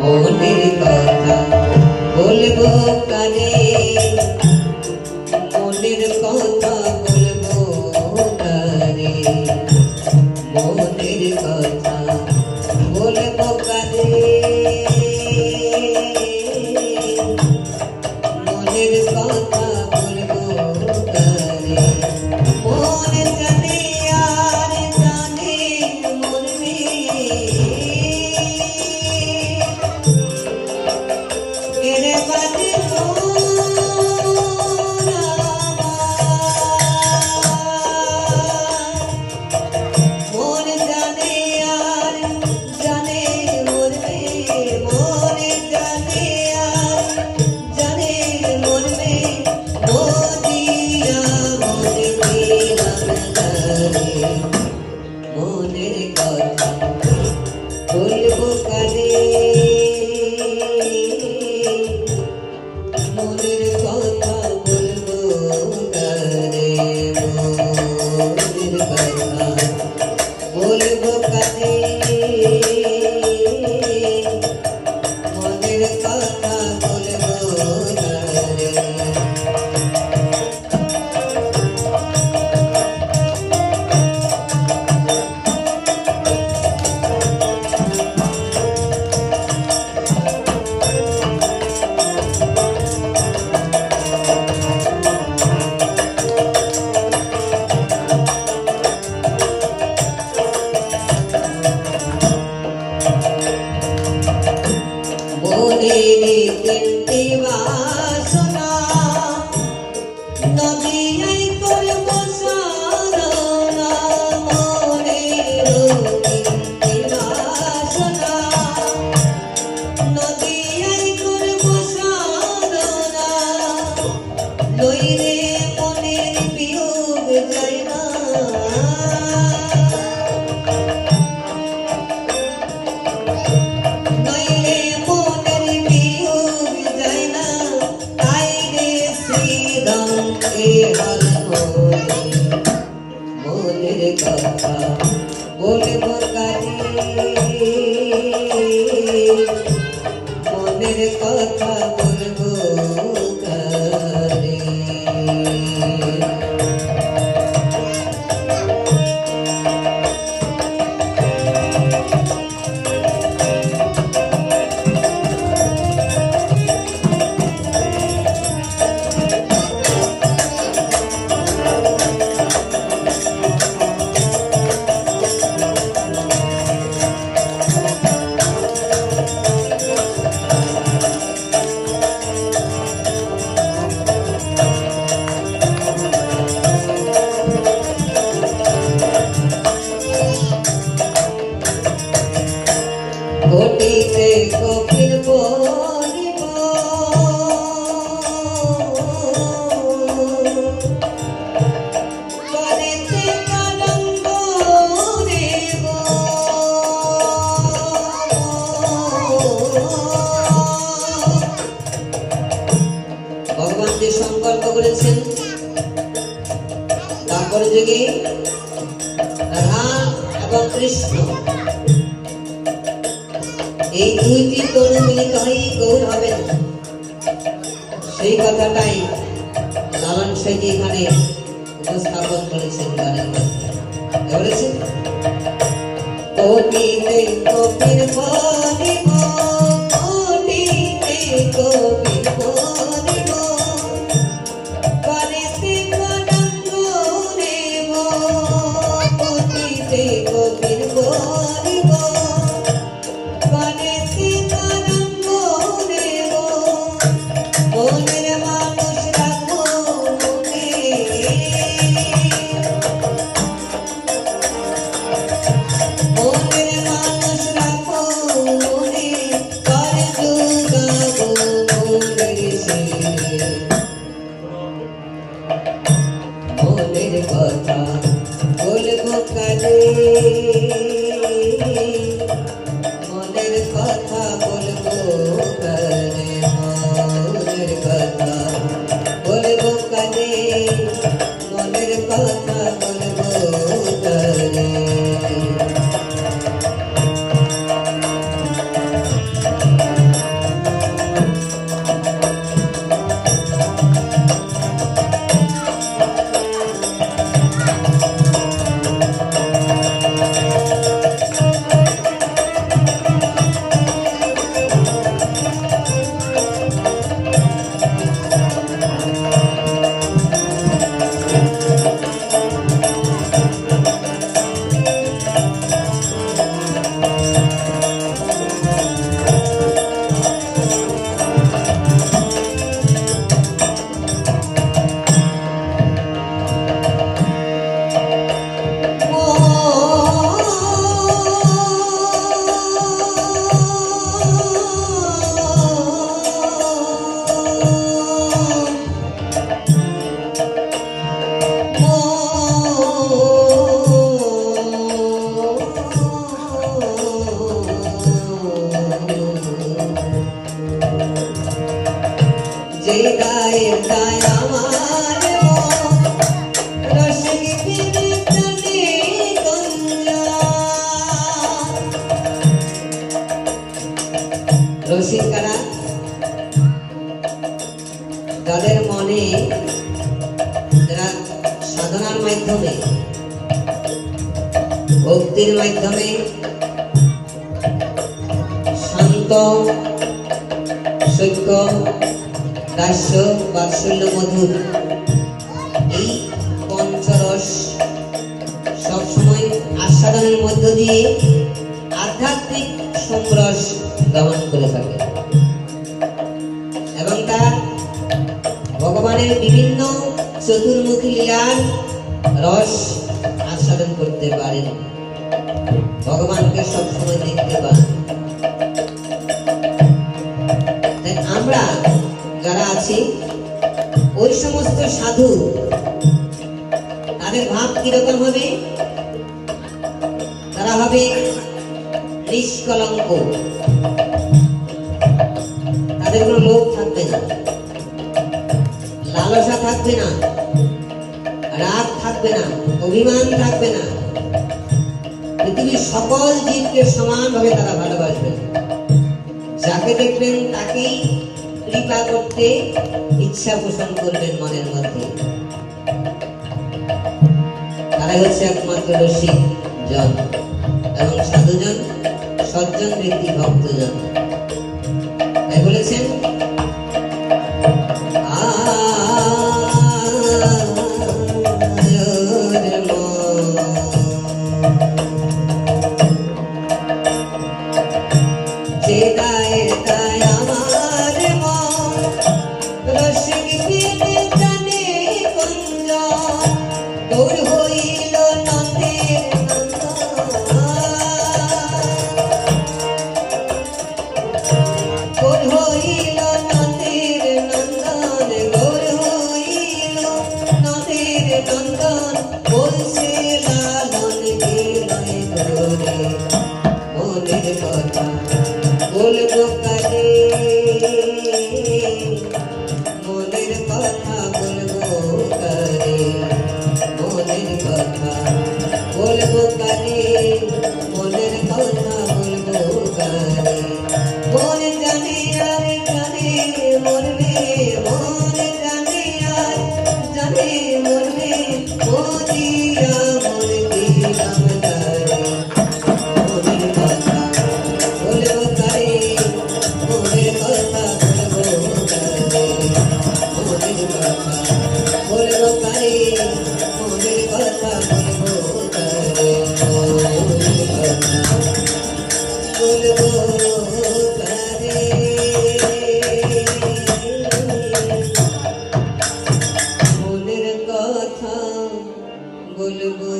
মনের কথা বলবো কানে, মনের কথা বলবো কানে, মনের কথা বলবো কানে, মনের কথা বলবো কানে। মন জানে আর জানে মন মেরে বাদে বলবো কানে, মনের কথা বলবো কানে, মনের কথা বলবো কানে, মনের কথা বলবো কানে। মনের তিনটি বাসনা নদিয়ায় করব সাধনা, মনের তিনটি বাসনা নদিয়ায় করব সাধনা, নইলে মনের বিয়োগ যায় না, মনের কথা বলবো কানে, মনের কথা বলবো কানে। ঘটিতে কপিল বলিব, করেতে কলঙ্ক দেব, ভগবান যে সংকল্প করেছেন তারপরে যুগে রাধা এবং কৃষ্ণ এই দুইটি তরু মিলিত হয়ে গৌর হবেন, সেই কথাটাই লালন সাইজি এখানে উপস্থাপন করেছেন গানের মধ্যে। বলেছেন কপিতে কপিল বলিব, কপিতে কপিল বলিব, করেতে কলঙ্ক দেব, কপিতে কপিল বলিব, করেতে কলঙ্ক দেব, মনের মানুষ রাখো মনে, মনের মানুষ রাখো মনে, যে গায়ে গায় আমার মন রসিক প্রেমে প্রাণে গুঞ্জন। রসিক কারা? যাদের মনে যারা সাধনার মাধ্যমে ভক্তির মাধ্যমে শান্ত সৈক্য দাস্য বাৎসল্য মধুর এই পঞ্চরস সবসময় আস্বাদনের মধ্য দিয়ে আধ্যাত্মিক সমরস গমন করে থাকে এবং তারা ভগবানের বিভিন্ন চতুর্মুখী লীলার রস আস্বাদন করতে পারেন, ভগবানকে সবসময় দেখতে পান। তাই আমরা যারা আছি ওই সমস্ত সাধু তাদের ভাব কিরকম হবে? তারা হবে নিষ্কলঙ্ক, তাদের কোনো লোভ থাকবে না, লালসা থাকবে না, রাগ থাকবে না, অভিমান থাকবে না। পৃথিবীর সকল জীবকে সমানভাবে তারা ভালোবাসবেন, যাকে দেখবেন তাকেই কৃপা করতে ইচ্ছা পোষণ করবেন মনের মধ্যে। তারাই হচ্ছে একমাত্র রসিক জন এবং সাধুজন, সজ্জন ব্যক্তি, ভক্তজন। তাই বলেছেন যে গায়ে গায় আমার মন রসিক প্রেমে প্রাণে গুঞ্জন। দূর হইল নন্দের গৌর হইল নন্দের নন্দন, গৌর হইল নন্দের নন্দন। বলছে লালন বিনয় করে মনের কথা বলবো কারে, মনের কথা বলবো কারে, মনের কথা বলবো কারে, মনের কথা বলবো কারে। মন জানে আর জানে মরবে, মন জানে আর জানে মরবে, মরিয়া মর দিলাম তারে। মনের কথা বলবো কারে, মনের কথা বলবো কারে, মনের কথা বলবো কারে, মনের কথা বলবো কারে, মনের কথা বলবো কারে, মনের কথা বলবো।